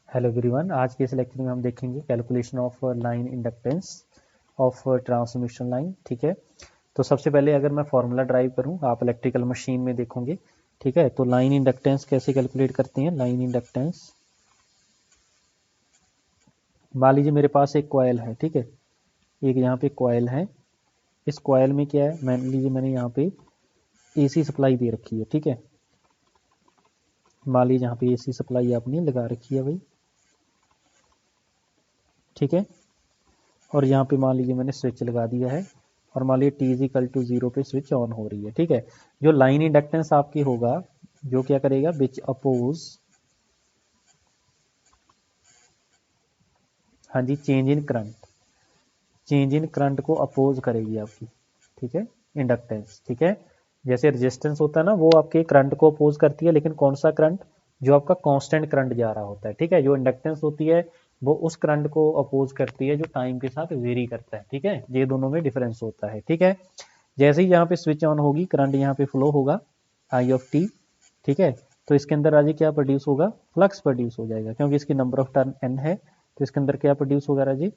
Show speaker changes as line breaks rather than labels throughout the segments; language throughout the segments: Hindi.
हेलो एवरीवन, आज के इस लेक्चर में हम देखेंगे calculation of line inductance of transmission line. ठीक है, तो सबसे पहले अगर मैं फॉर्मूला ड्राइव करूं, आप इलेक्ट्रिकल मशीन में देखोगे। ठीक है, तो लाइन इंडक्टेंस कैसे कैलकुलेट करते हैं। लाइन इंडक्टेंस, मान लीजिए मेरे पास एक कॉयल है। ठीक है, एक यहाँ पे कॉयल है। इस कॉयल में क्या है, मान लीजिए मैंने यहाँ पे एसी सप्लाई दे रखी है। ठीक है, मान लीजिए यहाँ पे एसी सप्लाई आपने लगा रखी है भाई। ठीक है, और यहाँ पे मान लीजिए मैंने स्विच लगा दिया है और मान लीजिए टी इज इक्वल टू 0 पे स्विच ऑन हो रही है। ठीक है, जो लाइन इंडक्टेंस आपकी होगा, जो क्या करेगा, विच अपोज, हाँ जी, change in current, change in current को अपोज करेगी आपकी। ठीक है, इंडक्टेंस। ठीक है, जैसे रेजिस्टेंस होता है ना, वो आपके करंट को अपोज करती है, लेकिन कौन सा करंट, जो आपका कांस्टेंट करंट जा रहा होता है। ठीक है, जो इंडक्टेंस होती है वो उस करंट को अपोज करती है जो टाइम के साथ वेरी करता है। ठीक है, ये दोनों में डिफरेंस होता है। ठीक है, जैसे ही यहाँ पे स्विच ऑन होगी, करंट यहाँ पे फ्लो होगा आई ऑफ टी। ठीक है, तो इसके अंदर राजी क्या प्रोड्यूस होगा, फ्लक्स प्रोड्यूस हो जाएगा, क्योंकि इसकी नंबर ऑफ टर्न एन है, तो इसके अंदर क्या प्रोड्यूस होगा राजी,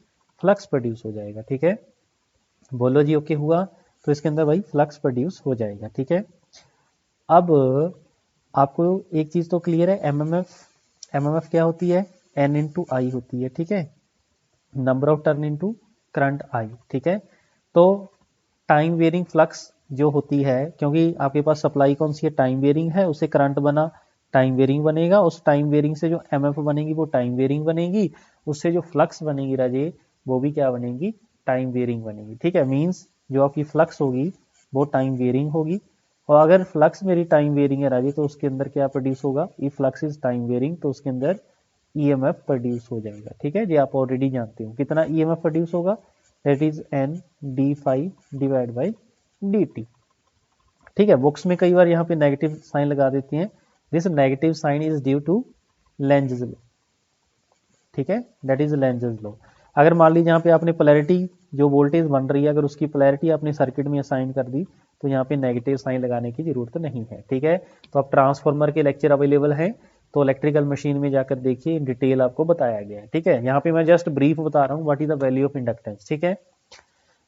फ्लक्स प्रोड्यूस हो जाएगा। ठीक है, बोलो जी ओके हुआ, तो इसके अंदर भाई फ्लक्स प्रोड्यूस हो जाएगा। ठीक है, अब आपको एक चीज तो क्लियर है, एमएमएफ, एमएमएफ क्या होती है, एन इंटू आई होती है। ठीक है, number of turn into current I. ठीक है, तो टाइम वेरिंग फ्लक्स जो होती है, क्योंकि आपके पास सप्लाई कौन सी है, टाइम वेरिंग है, उससे करंट बना, टाइम वेरिंग बनेगा, उस टाइम वेरिंग से जो एमएफ बनेगी वो टाइम वेरिंग बनेगी, उससे जो फ्लक्स बनेगी राजे, वो भी क्या बनेगी, टाइम वेरिंग बनेगी। ठीक है, मीन्स जो आपकी फ्लक्स होगी वो टाइम वेरिंग होगी। और अगर फ्लक्स मेरी टाइम वेरिंग है राजे, तो उसके अंदर क्या प्रोड्यूस होगा, if flux is time varying, तो उसके अंदर ईएमएफ प्रोड्यूस हो जाएगा। ठीक है, ये आप ऑलरेडी जानते हो कितना ईएमएफ प्रोड्यूस होगा, that is an D five divide by D T. ठीक है, बुक्स में कई बार यहाँ पे नेगेटिव साइन लगा देती हैं, this negative sign is due to Lenz's law. ठीक है, दैट इज लेंजेस लॉ। अगर मान लीजिए यहाँ पे आपने पोलैरिटी, जो वोल्टेज बन रही है, अगर उसकी पोलैरिटी आपने सर्किट में असाइन कर दी, तो यहाँ पे नेगेटिव साइन लगाने की जरूरत नहीं है। ठीक है, तो अब ट्रांसफार्मर के लेक्चर अवेलेबल हैं, तो इलेक्ट्रिकल मशीन में जाकर देखिए, इन डिटेल आपको बताया गया है। ठीक है, यहाँ पे मैं जस्ट ब्रीफ बता रहा हूँ what is the value of inductance. ठीक है,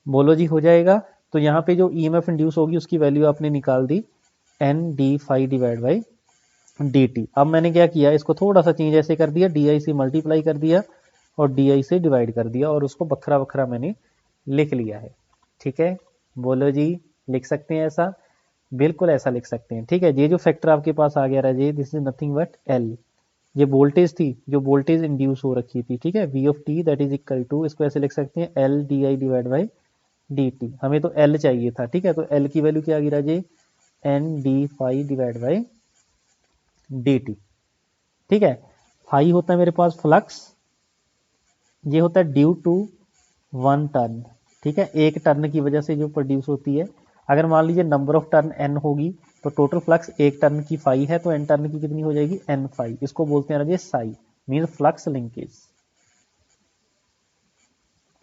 बोलो जी हो जाएगा। तो यहाँ पे जो ईएमएफ इंड्यूस होगी उसकी वैल्यू आपने निकाल दी, N D five divide by D T. अब मैंने क्या किया, इसको थोड़ा सा चेंज ऐसे कर दिया, डी आई से मल्टीप्लाई कर दिया और डी आई से डिवाइड कर दिया, और उसको बखरा बखरा मैंने लिख लिया है। ठीक है, बोलो जी, लिख सकते हैं ऐसा, बिल्कुल ऐसा लिख सकते हैं। ठीक है, ये जो फैक्टर आपके पास आ गया राजे, this is nothing but L, ये वोल्टेज थी, जो वोल्टेज इंड्यूस हो रखी थी। ठीक है, V of T that is equal to, इसको ऐसे लिख सकते हैं, L D I divide by D T. हमें तो एल चाहिए था। ठीक है, तो एल की वैल्यू क्या आ गई राजे, N D five divide by D T. ठीक है, फाइव होता है मेरे पास फ्लक्स, ये होता है ड्यू टू वन टर्न। ठीक है, एक टर्न की वजह से जो प्रोड्यूस होती है। अगर मान लीजिए नंबर ऑफ टर्न एन होगी, तो टोटल फ्लक्स एक टर्न की फाइव है, तो एन टर्न की कितनी हो जाएगी, एन फाइव। इसको बोलते हैं राजे psi, mean flux linkage.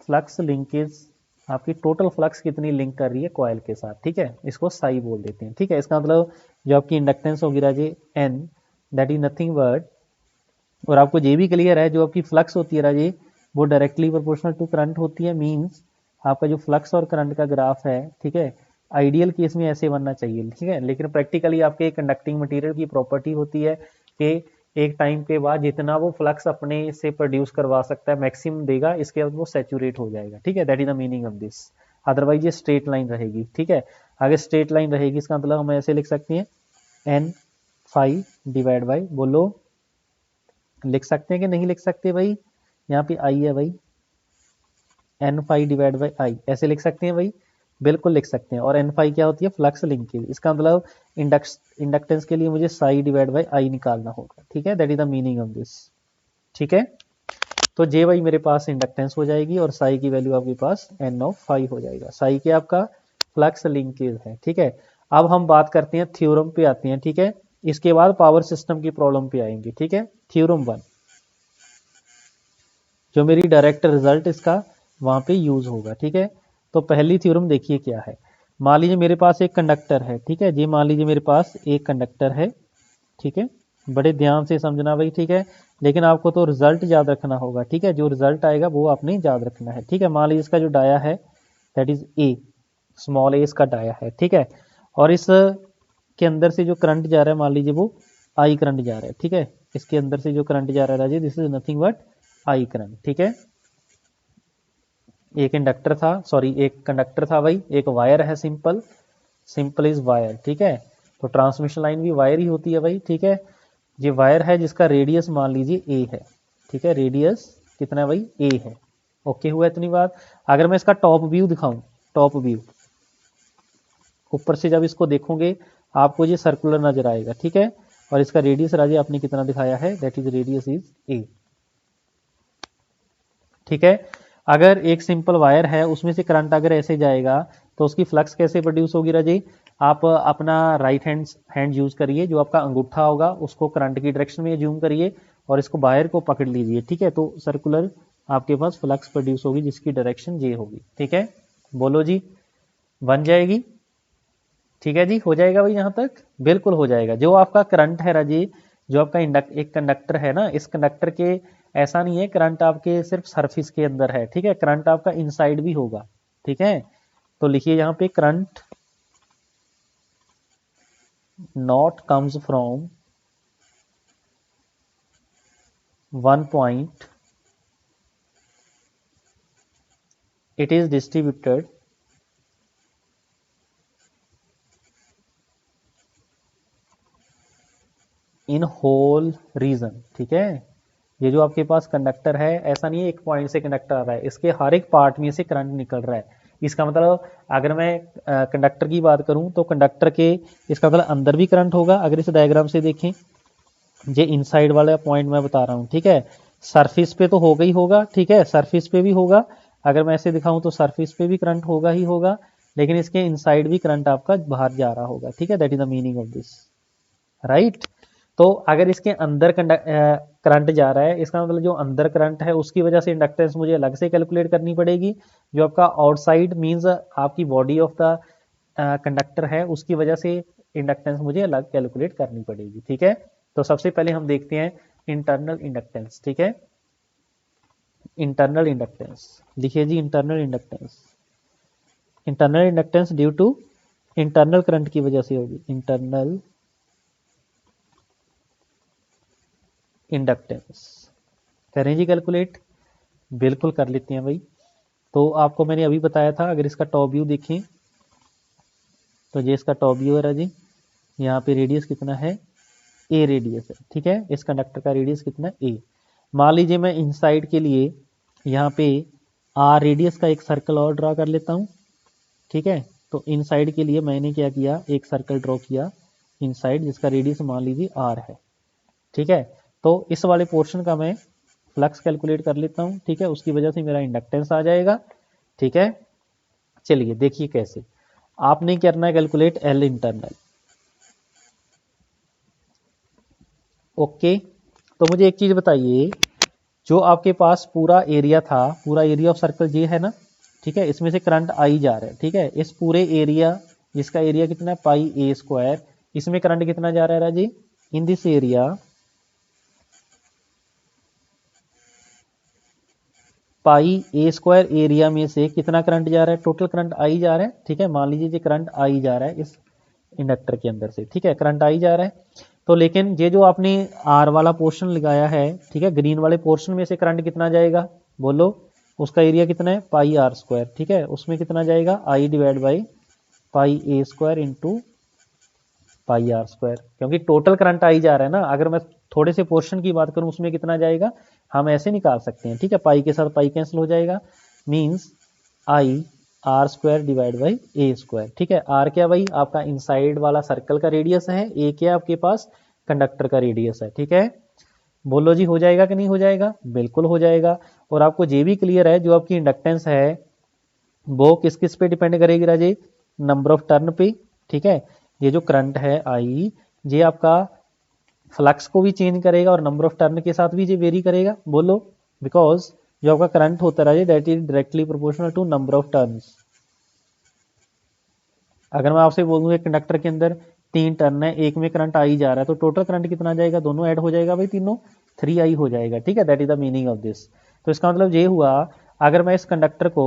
Flux linkage आपकी टोटल फ्लक्स कितनी लिंक कर रही है कॉयल के साथ। ठीक है, इसको साई बोल देते हैं। ठीक है, इसका मतलब जो आपकी इंडक्टेंस होगी राजे, N, that is nothing but, और आपको ये भी क्लियर है, जो आपकी फ्लक्स होती है राजे, वो डायरेक्टली प्रोपोर्शनल टू करंट होती है। मींस आपका जो फ्लक्स और करंट का ग्राफ है, ठीक है, आइडियल केस में ऐसे बनना चाहिए। ठीक है, लेकिन प्रैक्टिकली आपके कंडक्टिंग मटेरियल की प्रॉपर्टी होती है कि एक टाइम के बाद जितना वो फ्लक्स अपने से प्रोड्यूस करवा सकता है, मैक्सिमम देगा, इसके बाद वो सैचुरेट हो जाएगा। ठीक है, that is the meaning of this, otherwise ये स्ट्रेट लाइन रहेगी। ठीक है, अगर स्ट्रेट लाइन रहेगी, इसका मतलब हम ऐसे लिख सकते हैं, एन फाइव डिवाइड बाई, बोलो लिख सकते हैं कि नहीं लिख सकते भाई, यहाँ पे आई है भाई, N five divide by I, ऐसे लिख सकते हैं भाई, बिल्कुल लिख सकते हैं। और एन फाइव क्या होती है, फ्लक्स लिंकेज। इसका मतलब इंडक्टेंस के लिए मुझे साई डिवाइड बाई आई निकालना होगा। ठीक है, that is the meaning of this. ठीक है, तो जे भाई मेरे पास इंडक्टेंस हो जाएगी, और साई की वैल्यू आपके पास एन ऑफ फाइव हो जाएगा। साई के आपका फ्लक्स लिंकेज है। ठीक है, अब हम बात करते हैं थ्योरम पे आते हैं। ठीक है, इसके बाद पावर सिस्टम की प्रॉब्लम पे आएंगे। ठीक है, थ्योरम वन, जो मेरी डायरेक्ट रिजल्ट इसका वहां पे यूज होगा। ठीक है, तो पहली थ्योरम देखिए क्या है। मान लीजिए मेरे पास एक कंडक्टर है। ठीक है जी, मान लीजिए मेरे पास एक कंडक्टर है। ठीक है, बड़े ध्यान से समझना भाई, ठीक है। लेकिन आपको तो रिजल्ट याद रखना होगा, ठीक है। जो रिजल्ट आएगा वो आपने याद रखना है, ठीक है। मान लीजिए इसका जो डाया है दैट इज ए, स्मॉल ए इसका डाया है, ठीक है। और इस के अंदर से जो करंट जा रहा है मान लीजिए वो आई करंट जा रहा है, ठीक है। इसके अंदर से जो करंट जा रहा है राजे, this is nothing but I current, ठीक है। एक इंडक्टर था, सॉरी एक कंडक्टर था भाई, एक वायर है, सिंपल, सिंपल इज वायर, ठीक है। तो ट्रांसमिशन लाइन भी वायर ही होती है भाई, ठीक है। ये वायर है जिसका रेडियस मान लीजिए ए है, ठीक है। रेडियस कितना है भाई, ए है। ओके हुआ इतनी बात। अगर मैं इसका टॉप व्यू दिखाऊं, टॉप व्यू ऊपर से जब इसको देखोगे आपको ये सर्कुलर नजर आएगा, ठीक है। और इसका रेडियस राजे आपने कितना दिखाया है, that is radius is a, ठीक है। अगर एक सिंपल वायर है उसमें से करंट अगर ऐसे जाएगा तो उसकी फ्लक्स कैसे प्रोड्यूस होगी राजे। आप अपना राइट हैंड यूज करिए, जो आपका अंगूठा होगा उसको करंट की डायरेक्शन में जूम करिए और इसको वायर को पकड़ लीजिए, ठीक है। तो सर्कुलर आपके पास फ्लक्स प्रोड्यूस होगी जिसकी डायरेक्शन ये होगी, ठीक है। बोलो जी, बन जाएगी, ठीक है जी, हो जाएगा भाई यहाँ तक, बिल्कुल हो जाएगा। जो आपका करंट है राजी, जो आपका एक कंडक्टर है ना, इस कंडक्टर के ऐसा नहीं है करंट आपके सिर्फ सरफेस के अंदर है, ठीक है। करंट आपका इनसाइड भी होगा, ठीक है। तो लिखिए यहाँ पे current not comes from one point, it is distributed in whole region, ठीक है। ये जो आपके पास कंडक्टर है ऐसा नहीं है एक पॉइंट से कंडक्टर आ रहा है, इसके हर एक पार्ट में से करंट निकल रहा है। इसका मतलब अगर मैं कंडक्टर की बात करूं तो कंडक्टर के, इसका मतलब अंदर भी करंट होगा। अगर इस डायग्राम से देखें, ये इनसाइड वाला पॉइंट मैं बता रहा हूं, ठीक है। सरफेस पे तो होगा ही होगा, ठीक है, सरफेस पे भी होगा। अगर मैं ऐसे दिखाऊं तो सरफेस पे भी करंट होगा ही होगा, लेकिन इसके इनसाइड भी करंट आपका बाहर जा रहा होगा, ठीक है। That is the meaning of this, right. तो अगर इसके अंदर करंट जा रहा है, इसका मतलब जो अंदर करंट है उसकी वजह से इंडक्टेंस मुझे अलग से कैलकुलेट करनी पड़ेगी। जो आपका आउटसाइड मींस आपकी बॉडी ऑफ द कंडक्टर है उसकी वजह से इंडक्टेंस मुझे अलग कैलकुलेट करनी पड़ेगी, ठीक है। तो सबसे पहले हम देखते हैं इंटरनल इंडक्टेंस, ठीक है। इंटरनल इंडक्टेंस लिखिए जी, internal inductance, internal inductance due to internal current की वजह से होगी, इंटरनल इंडक्टेंस। करें जी कैलकुलेट, बिल्कुल कर लेते हैं भाई। तो आपको मैंने अभी बताया था, अगर इसका टॉप व्यू देखें तो ये इसका टॉप व्यू है जी। यहाँ पे रेडियस कितना है, ए रेडियस है, ठीक है। इस कंडक्टर का रेडियस कितना है, ए। मान लीजिए मैं इनसाइड के लिए यहाँ पे आर रेडियस का एक सर्कल और ड्रा कर लेता हूँ, ठीक है। तो इनसाइड के लिए मैंने क्या किया, एक सर्कल ड्रॉ किया इनसाइड जिसका रेडियस मान लीजिए आर है, ठीक है। तो इस वाले पोर्शन का मैं फ्लक्स कैलकुलेट कर लेता हूं, ठीक है। उसकी वजह से मेरा इंडक्टेंस आ जाएगा, ठीक है। चलिए देखिए कैसे, आपने करना है कैलकुलेट एल इंटरनल, ओके। तो मुझे एक चीज बताइए, जो आपके पास पूरा एरिया था, पूरा एरिया ऑफ सर्कल ये है ना, ठीक है। इसमें से करंट आई जा रहा है, ठीक है। इस पूरे एरिया, जिसका एरिया कितना है पाई ए स्क्वायर, इसमें करंट कितना जा रहा है राजी, in this area pi a square area में से कितना करंट जा रहा है, टोटल करंट आई जा रहा है, ठीक है। मान लीजिए ये करंट आई जा रहा है इस इंडक्टर के अंदर से, ठीक है, करंट आई जा रहा है। तो लेकिन ये जो आपने आर वाला पोर्शन लगाया है, ठीक है, ग्रीन वाले पोर्शन में से करंट कितना जाएगा, बोलो। उसका एरिया कितना है पाई आर स्क्वायर, ठीक है। उसमें कितना जाएगा, I divide by pi a square into pi r square, क्योंकि टोटल करंट आई जा रहा है ना। अगर मैं थोड़े से पोर्शन की बात करूं उसमें कितना जाएगा, हम ऐसे निकाल सकते हैं, ठीक है। पाई के साथ पाई कैंसिल हो जाएगा, means I r square divide by A square, ठीक है। आर क्या भाई, आपका इनसाइड वाला सर्कल का रेडियस है, ए क्या आपके पास कंडक्टर का रेडियस है, ठीक है। बोलो जी, हो जाएगा कि नहीं हो जाएगा, बिल्कुल हो जाएगा। और आपको ये भी क्लियर है, जो आपकी इंडक्टेंस है वो किस किस पे डिपेंड करेगी राजे, नंबर ऑफ टर्न पे, ठीक है। ये जो करंट है आई, ये आपका फ्लक्स को भी चेंज करेगा और नंबर ऑफ टर्न के साथ भी ये वेरी करेगा, बोलो। बिकॉज जो आपका करंट होता है that is directly proportional to number of turns. अगर मैं आपसे बोलूँ एक कंडक्टर के अंदर 3 टर्न है, एक में करंट आई जा रहा है, तो टोटल करंट कितना जाएगा, दोनों ऐड हो जाएगा भाई, तीनों 3i हो जाएगा। ठीक है, that is the meaning of this. तो इसका मतलब ये हुआ, अगर मैं इस कंडक्टर को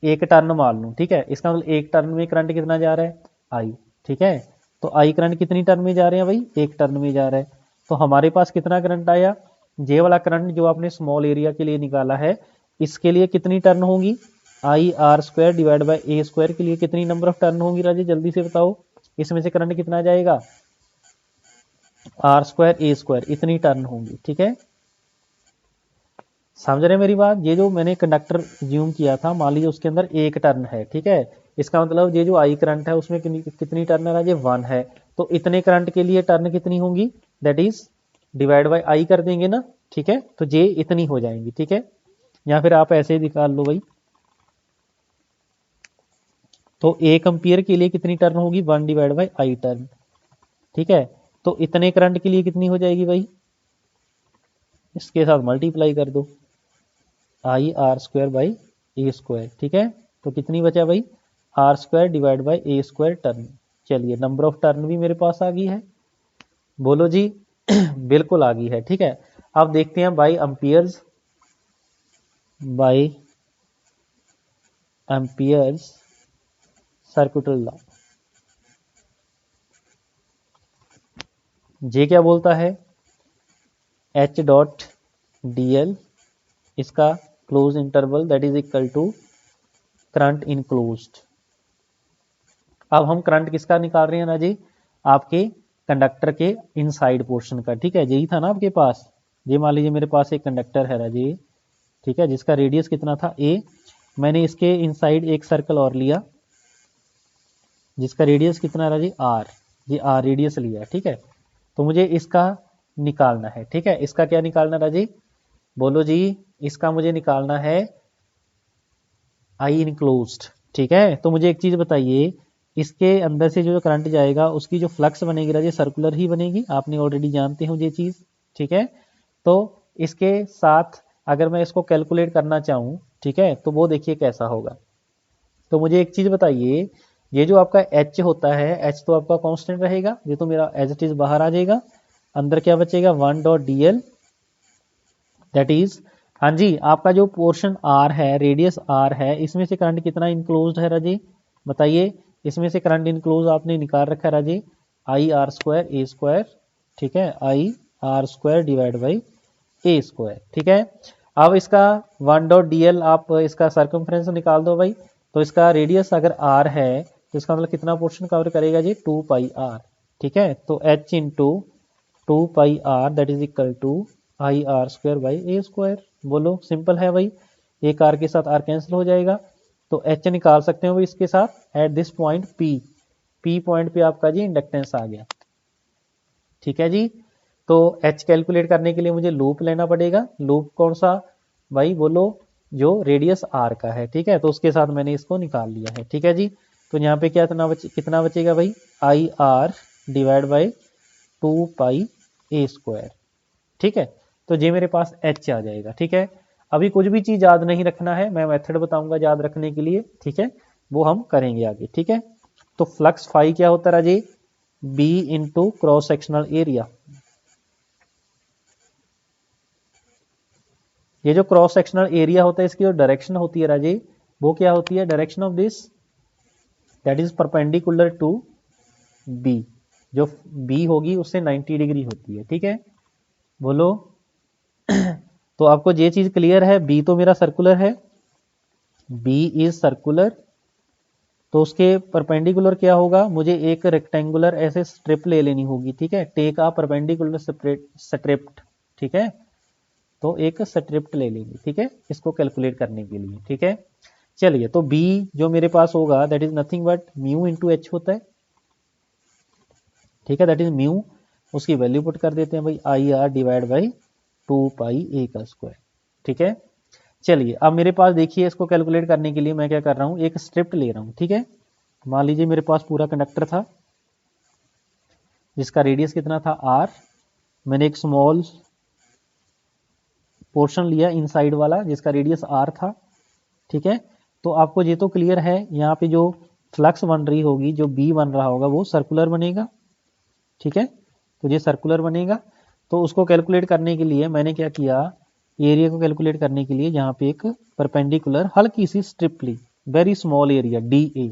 एक टर्न मान लूँ, ठीक है, इसका मतलब एक टर्न में करंट कितना जा रहा है, आई। ठीक है, तो आई करंट कितनी टर्न में जा रहे हैं भाई, एक टर्न में जा रहा है। तो हमारे पास कितना करंट आया, जे वाला करंट जो आपने स्मॉल एरिया के लिए निकाला है, इसके लिए कितनी टर्न होगी, आई r square divide by A square के लिए कितनी नंबर ऑफ टर्न होंगी राजे, जल्दी से बताओ। इसमें से करंट कितना जाएगा, आर स्क्वायर ए स्क्वायर, इतनी टर्न होंगी। ठीक है, समझ रहे मेरी बात। ये जो मैंने कंडक्टर ज्यूम किया था, मान लीजिए उसके अंदर एक टर्न है। ठीक है, इसका मतलब ये जो आई करंट है उसमें कितनी टर्न है राजे, 1 है। तो इतने करंट के लिए टर्न कितनी होंगी, दैट इज डिवाइड बाई आई कर देंगे ना। ठीक है, तो ये इतनी हो जाएंगी। ठीक है, या फिर आप ऐसे ही निकाल लो भाई। तो 1 एम्पियर के लिए कितनी टर्न होगी, 1 डिवाइड बाई आई टर्न। ठीक है, तो इतने करंट के लिए कितनी हो जाएगी भाई, इसके साथ मल्टीप्लाई कर दो, I r square by A square. ठीक है, तो कितनी बचा भाई, r square divide by A square turn. चलिए, नंबर ऑफ टर्न भी मेरे पास आ गई है, बोलो जी। बिल्कुल आ गई है। ठीक है, अब देखते हैं by amperes, by amperes circuital law. J क्या बोलता है, एच डॉट डी एल, इसका close interval that is equal to current enclosed. अब हम करंट किसका निकाल रहे हैं ना जी, आपके कंडक्टर के इनसाइड पोर्शन का। ठीक है, यही था ना आपके पास। ये मान लीजिए मेरे पास एक कंडक्टर है राजी, ठीक है, जिसका रेडियस कितना था ए। मैंने इसके इनसाइड एक सर्कल और लिया जिसका रेडियस कितना है राजी, आर। ये आर रेडियस लिया। ठीक है, तो मुझे इसका निकालना है। ठीक है, इसका क्या निकालना राजी, बोलो जी। इसका मुझे निकालना है आई इनक्लोज्ड। ठीक है, तो मुझे एक चीज बताइए, इसके अंदर से जो करंट जाएगा उसकी जो फ्लक्स बनेगी राजे, सर्कुलर ही बनेगी, आपने ऑलरेडी जानते हो ये चीज। ठीक है, तो इसके साथ अगर मैं इसको कैलकुलेट करना चाहूँ, ठीक है, तो वो देखिए कैसा होगा। तो मुझे एक चीज बताइए, ये जो आपका एच होता है, एच तो आपका कांस्टेंट रहेगा, ये तो मेरा एज इट इज बाहर आ जाएगा। अंदर क्या बचेगा, 1 dot D L, that is, हाँ जी, आपका जो पोर्शन आर है, रेडियस आर है, इसमें से करंट कितना इनक्लोज्ड है राजी, बताइए। इसमें से करंट इनक्लोज आपने निकाल रखा है राजी, आई आर स्क्वायर ए स्क्वायर। ठीक है, आई r square divide by A square. ठीक है, अब इसका 1 डॉट डी एल, आप इसका सर्कमफ्रेंस निकाल दो भाई। तो इसका रेडियस अगर आर है तो इसका मतलब कितना पोर्शन कवर करेगा जी, 2 पाई आर। ठीक है, तो H into 2 pi r that is equal to I r square by A square. बोलो, सिंपल है भाई, एक आर के साथ आर कैंसिल हो जाएगा, तो एच निकाल सकते हो इसके साथ at this point P. P point पे आपका जी इंडक्टेंस आ गया। ठीक है जी, तो एच कैलकुलेट करने के लिए मुझे लूप लेना पड़ेगा। लूप कौन सा भाई, बोलो, जो रेडियस आर का है। ठीक है, तो उसके साथ मैंने इसको निकाल लिया है। ठीक है जी, तो यहाँ पे क्या कितना बचेगा भाई, I R divide by 2 pi a square. ठीक है, तो ये मेरे पास एच आ जाएगा। ठीक है, अभी कुछ भी चीज याद नहीं रखना है, मैं मेथड बताऊंगा याद रखने के लिए। ठीक है, वो हम करेंगे आगे। ठीक है, तो फ्लक्स फाई क्या होता है राजी, B into cross sectional area. ये जो क्रॉस सेक्शनल एरिया होता है, इसकी जो डायरेक्शन होती है राजी, वो क्या होती है, direction of this that is perpendicular to B. जो बी होगी उससे 90 डिग्री होती है। ठीक है, बोलो। तो आपको ये चीज क्लियर है, बी तो मेरा सर्कुलर है, बी इज सर्कुलर, तो उसके परपेंडिकुलर क्या होगा, मुझे एक रेक्टेंगुलर ऐसे स्ट्रिप ले लेनी होगी। ठीक है, टेक आ परपेंडिकुलर स्ट्रिप्ट। ठीक है, तो एक स्ट्रिप्ट ले लेंगे। ठीक है, इसको कैलकुलेट करने के लिए। ठीक है, चलिए, तो बी जो मेरे पास होगा that is nothing but mu into H होता है। ठीक है, दैट इज म्यू, उसकी वैल्यू पुट कर देते हैं भाई, I R divide by 2 pi a का स्क्वायर। ठीक है, चलिए, अब मेरे पास देखिए, इसको कैलकुलेट करने के लिए मैं क्या कर रहा हूं, एक स्ट्रिप्ट ले रहा हूं। ठीक है, मान लीजिए मेरे पास पूरा कंडक्टर था जिसका रेडियस कितना था आर। मैंने एक स्मॉल पोर्शन लिया इनसाइड वाला जिसका रेडियस आर था। ठीक है, तो आपको ये तो क्लियर है, यहाँ पे जो फ्लक्स बन रही होगी, जो बी बन रहा होगा वो सर्कुलर बनेगा। ठीक है, तो ये सर्कुलर बनेगा। तो उसको कैलकुलेट करने के लिए मैंने क्या किया, एरिया को कैलकुलेट करने के लिए यहाँ पे एक परपेंडिकुलर हल्की सी स्ट्रिप ली, very small area D A.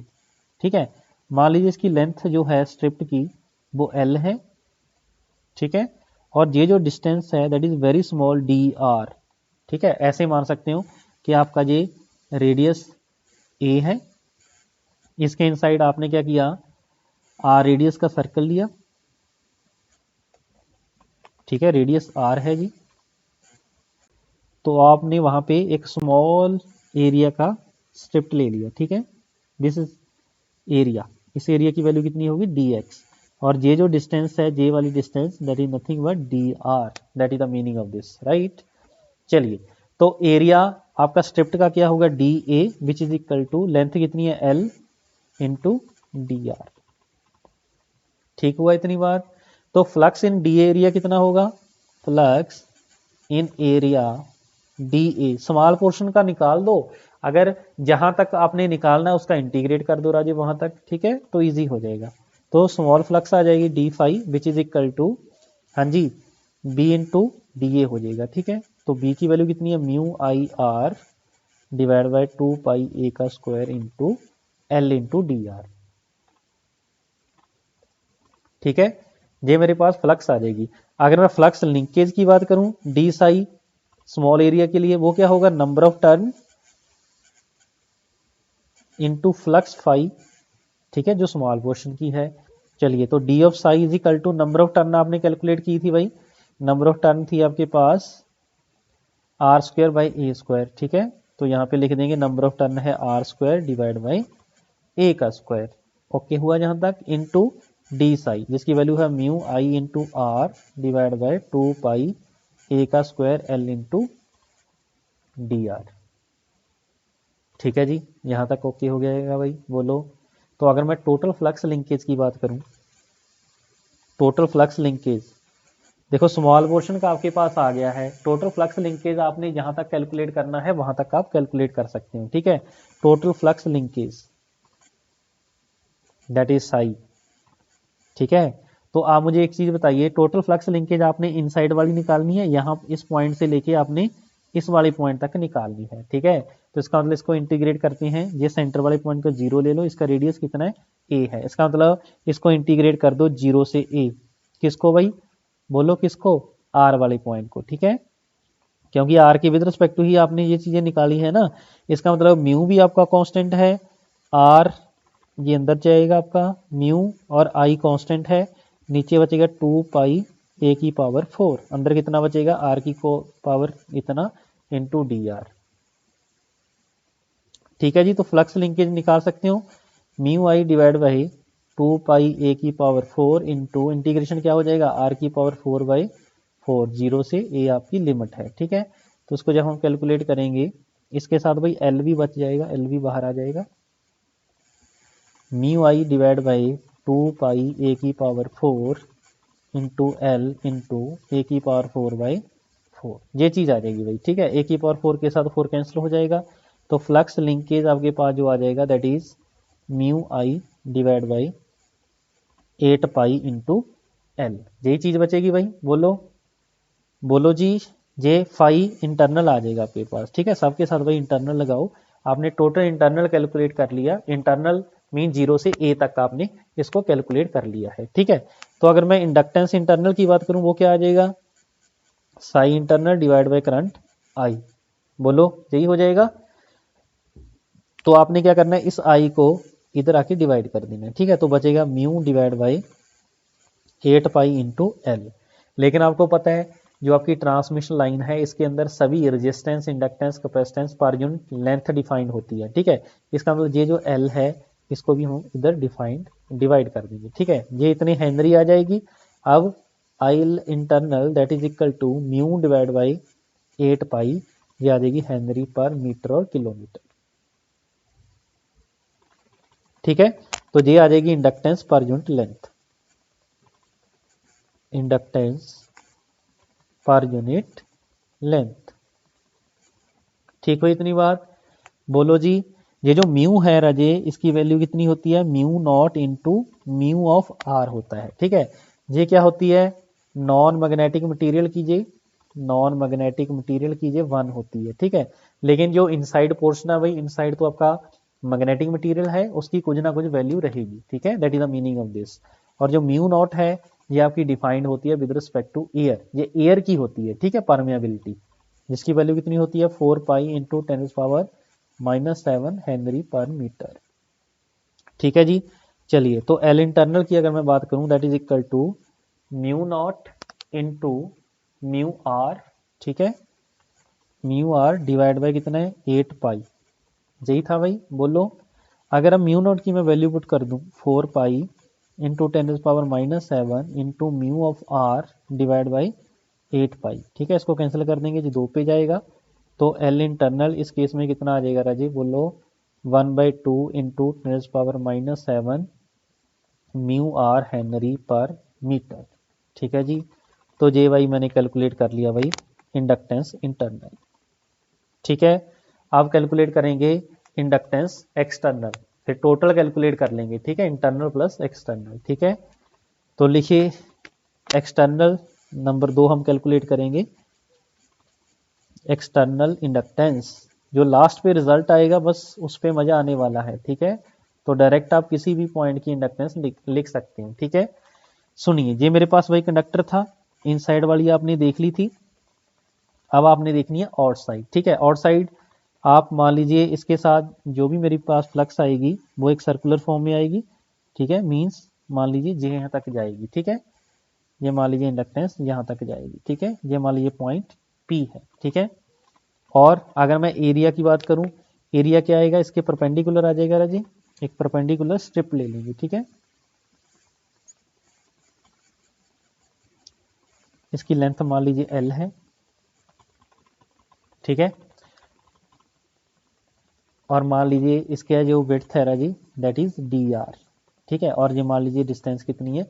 ठीक है, मान लीजिए इसकी लेंथ जो है स्ट्रिप की वो एल है। ठीक है, और ये जो डिस्टेंस है that is very small D r. ठीक है, ऐसे मान सकते हो कि आपका ये रेडियस ए है, इसके इनसाइड आपने क्या किया, आर रेडियस का सर्कल लिया। ठीक है, रेडियस आर है जी, तो आपने वहां पे एक स्मॉल एरिया का स्ट्रिप ले लिया। ठीक है, दिस इज एरिया, इस एरिया की वैल्यू कितनी होगी डी एक्स, और ये जो डिस्टेंस है जे वाली distance that is nothing but d r, that is the meaning of this, right. चलिए, तो एरिया आपका स्ट्रिप्ट का क्या होगा d a which is equal to length कितनी है एल इंटू डी आर। ठीक हुआ इतनी बार। तो फ्लक्स इन डी एरिया कितना होगा, flux in area D A, small portion का निकाल दो, अगर जहां तक आपने निकालना है उसका इंटीग्रेट कर दो राजे वहां तक। ठीक है, तो इजी हो जाएगा। तो स्मॉल फ्लक्स आ जाएगी d phi which is equal to, हाँ जी, बी इंटू डी ए हो जाएगा। ठीक है, तो बी की वैल्यू कितनी है mu I R divide by 2 pi a का square into L into d r. ठीक है, ये मेरे पास फ्लक्स आ जाएगी। अगर मैं फ्लक्स लिंकेज की बात करूं डी साई स्मॉल एरिया के लिए, वो क्या होगा number of turn into flux phi. ठीक है, जो स्मॉल पोर्शन की है। चलिए, तो D of psi is equal to number of turn आपने कैलकुलेट की थी भाई, नंबर ऑफ टर्न थी आपके पास R square by A square. ठीक है, तो यहाँ पे लिख देंगे नंबर ऑफ टर्न है R square divide by A का स्क्वायर। ओके हुआ जहां तक, इंटू डी साई जिसकी वैल्यू है mu I into r divide by 2 pi a का square l into d r. ठीक है जी, यहां तक ओके हो गया भाई, बोलो। तो अगर मैं टोटल फ्लक्स लिंकेज की बात करूं, टोटल फ्लक्स लिंकेज देखो स्मॉल पोर्शन का आपके पास आ गया है, टोटल फ्लक्स लिंकेज आपने जहां तक कैलकुलेट करना है वहां तक आप कैलकुलेट कर सकते हो। ठीक है, total flux linkage that is Sai. ठीक है, तो आप मुझे एक चीज बताइए, टोटल फ्लक्स लिंकेज आपने इनसाइड वाली निकालनी है, यहाँ इस पॉइंट से लेके आपने इस वाले पॉइंट तक निकालनी है। ठीक है, तो इसका मतलब इसको इंटीग्रेट करते हैं, ये सेंटर वाले पॉइंट को 0 ले लो, इसका रेडियस कितना है ए है, इसका मतलब इसको इंटीग्रेट कर दो 0 से ए, किसको भाई, बोलो किसको, आर वाले पॉइंट को। ठीक है, क्योंकि आर के विद रिस्पेक्ट टू ही आपने ये चीजें निकाली है ना, इसका मतलब म्यू भी आपका कांस्टेंट है, आर ये अंदर जाएगा आपका म्यू, और आई कांस्टेंट है, नीचे बचेगा 2 पाई ए की पावर 4, अंदर कितना बचेगा आर की पावर इतना इंटू डी आर। ठीक है जी, तो फ्लक्स लिंकेज निकाल सकते हो, mu I divide by 2 pi ए की पावर 4 इंटू इंटीग्रेशन क्या हो जाएगा आर की पावर 4 बाई 4, 0 से ए आपकी लिमिट है। ठीक है, तो उसको जब हम कैलकुलेट करेंगे इसके साथ भाई एल भी बच जाएगा, एल भी बाहर आ जाएगा, mu I divide by 2 pi ए की पावर 4 इंटू एल इंटू ए की पावर 4 बाई 4, ये चीज आ जाएगी भाई। ठीक है, ए की पावर 4 के साथ 4 कैंसिल हो जाएगा, तो फ्लक्स लिंकेज आपके पास जो आ जाएगा that is mu I divide by 8 pi into L, यही चीज बचेगी भाई, बोलो बोलो जी। जे फाई इंटरनल आ जाएगा आपके पास। ठीक है, सबके साथ भाई इंटरनल लगाओ, आपने टोटल इंटरनल कैलकुलेट कर लिया, इंटरनल मीन 0 से ए तक आपने इसको कैलकुलेट कर लिया है। ठीक है, तो अगर मैं इंडक्टेंस इंटरनल की बात करूं वो क्या आ जाएगा, Sai internal divide by current I, बोलो यही हो जाएगा। तो आपने क्या करना है, इस आई को इधर आके डिवाइड कर देना है। ठीक है, तो बचेगा mu divide by 8 pi into L. लेकिन आपको पता है जो आपकी ट्रांसमिशन लाइन है इसके अंदर सभी रेजिस्टेंस इंडक्टेंस कैपेसिटेंस पर यूनिट लेंथ डिफाइंड होती है। ठीक है, इसका मतलब ये जो एल है इसको भी हम इधर डिवाइड कर देंगे। ठीक है, ये इतनी हेनरी आ जाएगी। अब I internal that is equal to mu divide by 8 pi, ये आ जाएगी हेनरी पर मीटर और किलोमीटर। ठीक है, तो ये आ जाएगी इंडक्टेंस पर यूनिट लेंथ, इंडक्टेंस पर यूनिट लेंथ। ठीक हो इतनी बात, बोलो जी। ये जो म्यू है राजे इसकी वैल्यू कितनी होती है, mu not into mu of r होता है। ठीक है, ये क्या होती है, नॉन मैग्नेटिक मटेरियल की जे, नॉन मैग्नेटिक मटेरियल की जे 1 होती है, ठीक है। लेकिन जो इनसाइड पोर्शन है भाई, इनसाइड तो आपका मैग्नेटिक मटेरियल है, उसकी कुछ ना कुछ वैल्यू रहेगी, ठीक है, that is the meaning of this. और जो म्यू नॉट है ये आपकी डिफाइंड होती है विद रिस्पेक्ट टू एयर, ये एयर की होती है, ठीक है, परमेबिलिटी, जिसकी वैल्यू कितनी होती है 4 पाई इंटू 10⁻⁻⁷ हेनरी पर मीटर, ठीक है जी। चलिए, तो एल इंटरनल की अगर मैं बात करूं that is equal to mu not into mu r, ठीक है, म्यू आर डिवाइड बाय कितना है 8 पाई, यही था भाई, बोलो। अगर हम म्यू नॉट की मैं वैल्यू पुट कर दूं 4 pi into 10⁻⁷ into mu of r divide by 8 pi, ठीक है, इसको कैंसिल कर देंगे जी, 2 पे जाएगा। तो एल इंटरनल इस केस में कितना आ जाएगा राजी, बोलो 1/2 इंटू 10⁻⁷ म्यू आर हेनरी पर मीटर, ठीक है जी। तो ये भाई मैंने कैलकुलेट कर लिया भाई इंडक्टेंस इंटरनल, ठीक है। आप कैलकुलेट करेंगे इंडक्टेंस एक्सटर्नल, फिर टोटल कैलकुलेट कर लेंगे, ठीक है, इंटरनल प्लस एक्सटर्नल, ठीक है। तो लिखिए एक्सटर्नल नंबर 2 हम कैलकुलेट करेंगे, एक्सटर्नल इंडक्टेंस, जो लास्ट पे रिजल्ट आएगा बस उस पे मजा आने वाला है, ठीक है। तो डायरेक्ट आप किसी भी पॉइंट की इंडक्टेंस लिख सकते हैं, ठीक है। सुनिए, ये मेरे पास वही कंडक्टर था, इन साइड वाली आपने देख ली थी, अब आपने देखनी है आउट साइड, ठीक है। आउट साइड आप मान लीजिए इसके साथ जो भी मेरे पास फ्लक्स आएगी वो एक सर्कुलर फॉर्म में आएगी, ठीक है, मींस मान लीजिए ये यहाँ तक जाएगी, ठीक है, ये मान लीजिए इंडक्टेंस यहाँ तक जाएगी, ठीक है, ये मान लीजिए पॉइंट P है, ठीक है। और अगर मैं एरिया की बात करूं, एरिया क्या आएगा, इसके परपेंडिकुलर आ जाएगा राजी, एक परपेंडिकुलर स्ट्रिप ले लेंगे, ठीक है, इसकी लेंथ मान लीजिए L है, ठीक है, और मान लीजिए इसके जो विड्थ है राजी दैट इज dr, ठीक है, और ये मान लीजिए डिस्टेंस कितनी है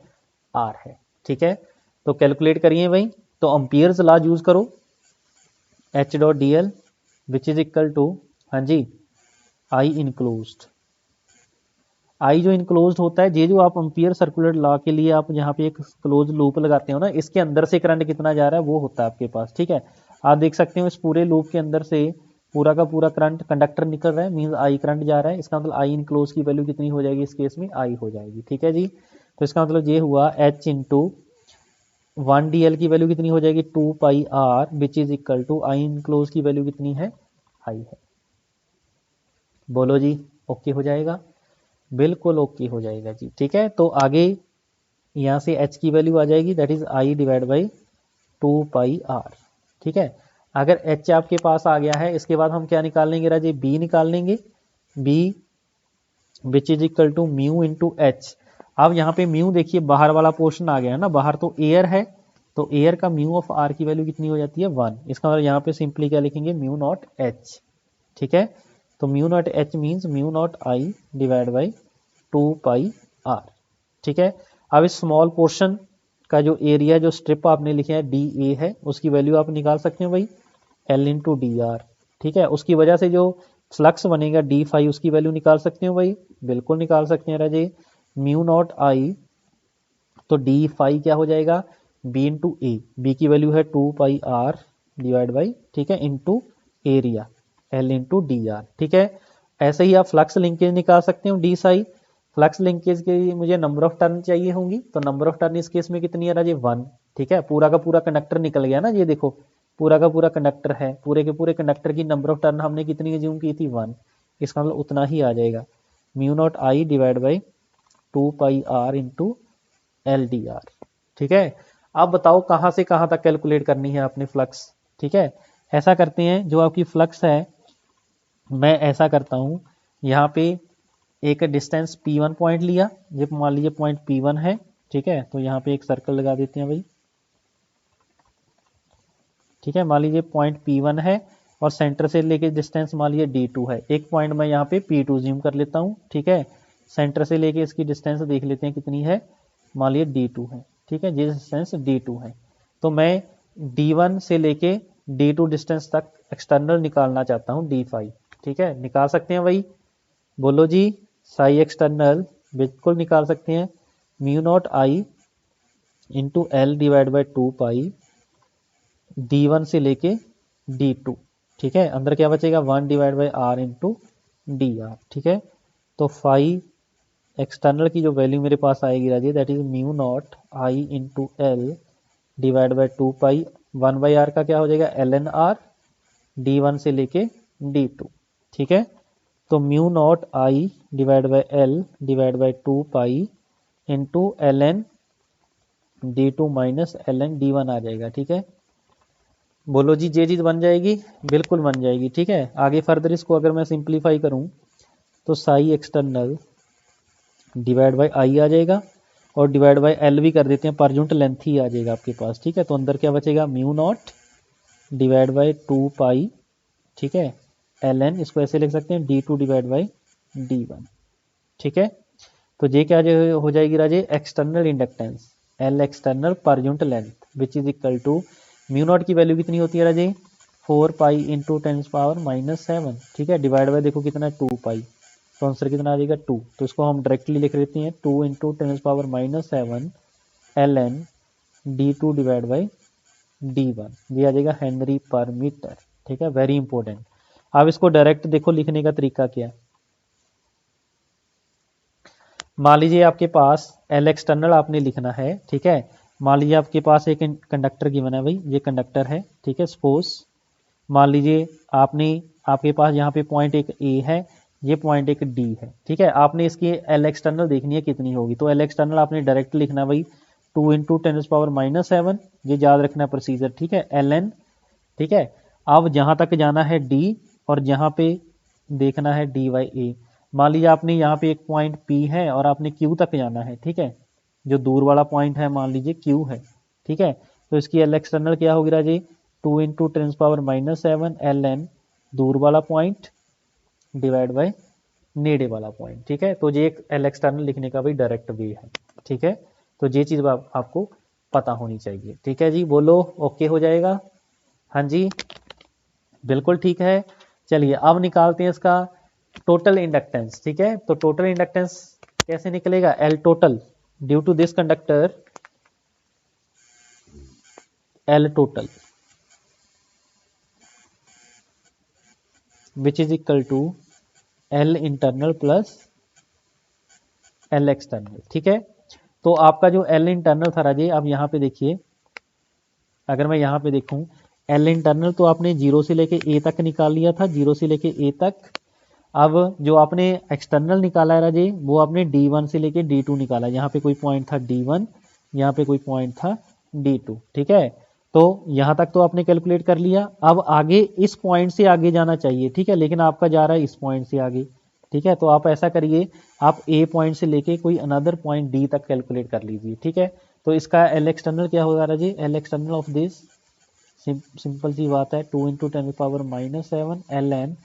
r है, ठीक है। तो कैलकुलेट करिए भाई, तो अम्पियर्स लॉ यूज करो, H dot D l which is equal to, हाँ जी, आई इनक्लोज्ड, आई जो इनक्लोज्ड होता है, ये जो आप अम्पियर सर्कुलर लॉ के लिए आप यहाँ पे एक क्लोज लूप लगाते हो ना, इसके अंदर से करंट कितना जा रहा है वो होता है आपके पास, ठीक है। आप देख सकते हो इस पूरे लूप के अंदर से पूरा का पूरा करंट कंडक्टर निकल रहा है, मींस आई करंट जा रहा है, इसका मतलब आई इनक्लोज की वैल्यू कितनी हो जाएगी इस केस में, आई हो जाएगी, ठीक है जी। तो इसका मतलब ये हुआ एच इंटू 1 dl की वैल्यू कितनी हो जाएगी 2 pi R which is equal to I enclose की वैल्यू कितनी है, आई है, बोलो जी, ओके हो जाएगा, बिल्कुल ओके हो जाएगा जी, ठीक है। तो आगे यहाँ से h की वैल्यू आ जाएगी that is I divide by 2 pi r, ठीक है। अगर h आपके पास आ गया है, इसके बाद हम क्या निकाल लेंगे राजे, b निकाल लेंगे, b which is equal to mu into H. अब यहाँ पे म्यू देखिए बाहर वाला पोर्शन आ गया है ना, बाहर तो एयर है, तो एयर का म्यू ऑफ आर की वैल्यू कितनी हो जाती है 1, इसका मतलब यहाँ पे सिंपली क्या लिखेंगे म्यू नॉट एच, ठीक है। तो mu not H means mu not I divide by 2 pi r, ठीक है। अब इस स्मॉल पोर्शन का जो एरिया जो स्ट्रिप आपने लिखे हैं डी ए है, उसकी वैल्यू आप निकाल सकते हैं भाई एल इंटू डी आर, ठीक है। उसकी वजह से जो फ्लक्स बनेगा डी फाई, उसकी वैल्यू निकाल सकते हो भाई, बिल्कुल निकाल सकते हैं राजे, म्यू नॉट आई, तो डी फाई क्या हो जाएगा बी इंटू ए, बी की वैल्यू है 2 पाई आर डिवाइड बाई, ठीक है, into area L into d r, ठीक है। ऐसे ही आप फ्लक्स लिंकेज निकाल सकते हो डी साई, फ्लक्स लिंकेज के लिए मुझे नंबर ऑफ टर्न चाहिए होंगी, तो नंबर ऑफ टर्न इस केस में कितनी है राजे 1, ठीक है, पूरा का पूरा कंडक्टर निकल गया ना, ये देखो पूरा का पूरा कंडक्टर है, पूरे के पूरे कंडक्टर की नंबर ऑफ टर्न हमने कितनी एज्यूम की थी 1, इसका मतलब उतना ही आ जाएगा mu not I divide by 2 pi r into l d r, ठीक है। आप बताओ कहाँ से कहाँ तक कैलकुलेट करनी है आपने फ्लक्स, ठीक है। ऐसा करते हैं, जो आपकी फ्लक्स है मैं ऐसा करता हूँ, यहाँ पे एक डिस्टेंस P1 पॉइंट लिया, ये मान लीजिए पॉइंट P1 है, ठीक है, तो यहाँ पे एक सर्कल लगा देते हैं भाई, ठीक है, मान लीजिए पॉइंट P1 है और सेंटर से लेके डिस्टेंस मान लीजिए D2 है, एक पॉइंट मैं यहाँ पे P2 ज्यूम कर लेता हूँ, ठीक है, सेंटर से लेके इसकी डिस्टेंस देख लेते हैं कितनी है, मान लीजिए D2 है, ठीक है, ये डिस्टेंस D2 है, तो मैं D1 से लेके D2 डिस्टेंस तक एक्सटर्नल निकालना चाहता हूँ D5, ठीक है, निकाल सकते हैं भाई, बोलो जी, साई एक्सटर्नल बिल्कुल निकाल सकते हैं, mu not I into L divide by 2 pi D1 से लेके D2, ठीक है। अंदर क्या बचेगा 1 divide by r into d r, ठीक है। तो फाई एक्सटर्नल की जो वैल्यू मेरे पास आएगी राजी, that is mu not I into L divide by 2 pi 1/r का क्या हो जाएगा एल एन आर D1 से लेके D2, ठीक है। तो mu not I divide by l divide by 2 pi into l n D2 minus l n D1 आ जाएगा, ठीक है। बोलो जी ये चीज़ बन जाएगी, बिल्कुल बन जाएगी, ठीक है। आगे फर्दर इसको अगर मैं सिंप्लीफाई करूं तो psi external divide by I आ जाएगा और डिवाइड बाई एल भी कर देते हैं, पर यूनिट लेंथ ही आ जाएगा आपके पास, ठीक है। तो अंदर क्या बचेगा म्यू नॉट डिवाइड बाई 2 पाई, ठीक है, एल एन, इसको ऐसे लिख सकते हैं D2 डिवाइड बाई D1, ठीक है। तो ये क्या हो जाएगी राजे external inductance L external per unit length which is equal to mu naught की वैल्यू कितनी होती है राजे 4 पाई इंटू 10⁻⁷, ठीक है, डिवाइड बाय देखो कितना है 2 पाई, तो आंसर कितना आ जाएगा 2। तो इसको हम डायरेक्टली लिख लेते हैं 2 into 10⁻⁷ L n D2 divide by D1, ये आ जाएगा हेनरी पर मीटर, ठीक है, वेरी इंपॉर्टेंट। अब इसको डायरेक्ट देखो लिखने का तरीका क्या, मान लीजिए आपके पास एल एक्सटर्नल आपने लिखना है, ठीक है। मान लीजिए आपके पास एक कंडक्टर गिवन है भाई, ये कंडक्टर है, ठीक है। सपोज मान लीजिए आपके पास यहाँ पे पॉइंट एक ए है, ये पॉइंट एक डी है, ठीक है। आपने इसकी एल एक्सटर्नल देखनी है कितनी होगी, तो एल एक्सटर्नल आपने डायरेक्ट लिखना भाई 2 इंटू 10⁻⁷, ये याद रखना प्रोसीजर, ठीक है, एल एन, ठीक है। अब जहाँ तक जाना है डी और जहाँ पे देखना है डी वाई ए। मान लीजिए आपने यहाँ पे एक पॉइंट पी है और आपने क्यू तक जाना है, ठीक है, जो दूर वाला पॉइंट है मान लीजिए क्यू है, ठीक है। तो इसकी एल एक्सटर्नल क्या होगी राजी 2 इंटू 10⁻⁷ एल एन दूर वाला पॉइंट डिवाइड बाय नेड़े वाला पॉइंट, ठीक है। तो ये एक एल एक्सटर्नल लिखने का भी डायरेक्ट वे है, ठीक है। तो ये चीज़ आपको पता होनी चाहिए, ठीक है जी। बोलो ओके हो जाएगा, हाँ जी बिल्कुल ठीक है। चलिए अब निकालते हैं इसका टोटल इंडक्टेंस, ठीक है। तो टोटल इंडक्टेंस कैसे निकलेगा l total due to this conductor, l total which is equal to l internal plus L external, ठीक है। तो आपका जो एल इंटरनल था राजे, आप यहाँ पे देखिए, अगर मैं यहाँ पे देखूं एल इंटरनल तो आपने 0 से लेके ए तक निकाल लिया था, 0 से लेके ए तक। अब जो आपने एक्सटर्नल निकाला है राजे, वो आपने D1 से लेके D2 निकाला, यहाँ पे कोई पॉइंट था D1, यहाँ पे कोई पॉइंट था D2, ठीक है। तो यहाँ तक तो आपने कैलकुलेट कर लिया, अब आगे इस पॉइंट से आगे जाना चाहिए, ठीक है, लेकिन आपका जा रहा है इस पॉइंट से आगे, ठीक है। तो आप ऐसा करिए, आप ए पॉइंट से लेके कोई अनदर पॉइंट डी तक कैलकुलेट कर लीजिए, ठीक है। तो इसका एल एक्सटर्नल क्या होगा राजे, L external of this simple सी बात है 2 इंटू 10⁻⁷ एल एन